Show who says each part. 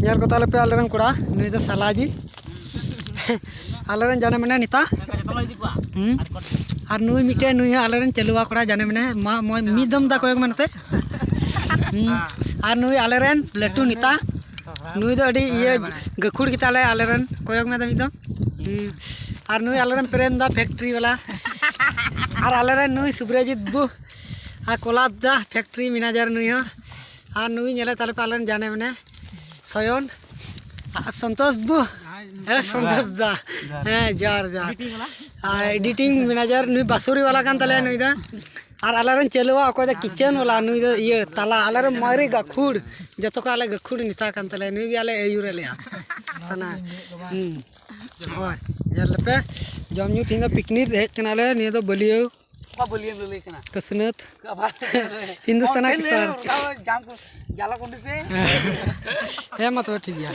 Speaker 1: यार को ताले पे आलेरन कोड़ा नुई द सालाजी आलेरन जाने मने निता और नुई मिटे नुई आलेरन चलुआ कोड़ा जाने मने मा मोय मिदम दा कोयक मनते और नुई आलेरन लट्टू निता नुई दो अडी ये गखुड़ गिताले आलेरन कोयक में मिदम और नुई आलेरन प्रेम दा फैक्ट्री वाला और आलेरन नुई सुब्रजीत बु आ कोला दा फैक्ट्री मैनेजर नुई हो और नुई नेले ताले पे आलेरन जाने मने सयन संतोष बु संतोष दा जार जार एडिटिंग मैनेजर नुई बासुरी वाला कान तले नुई दा और आलेरन चलुआ अको दा किचन वाला नुई दा ये ताला आलेरन मारे गखुड़ जतो को आले गखुड़ निता कान तले नुई गे आले एयुरे ले सना होय जल पे जमनु थिंगा पिकनिक हेज कनाले नि दो बलियो बलियो ले कना कसनत हिंदुस्तान के सर जाम को जाला कोंडी से हे मत ठीक गया।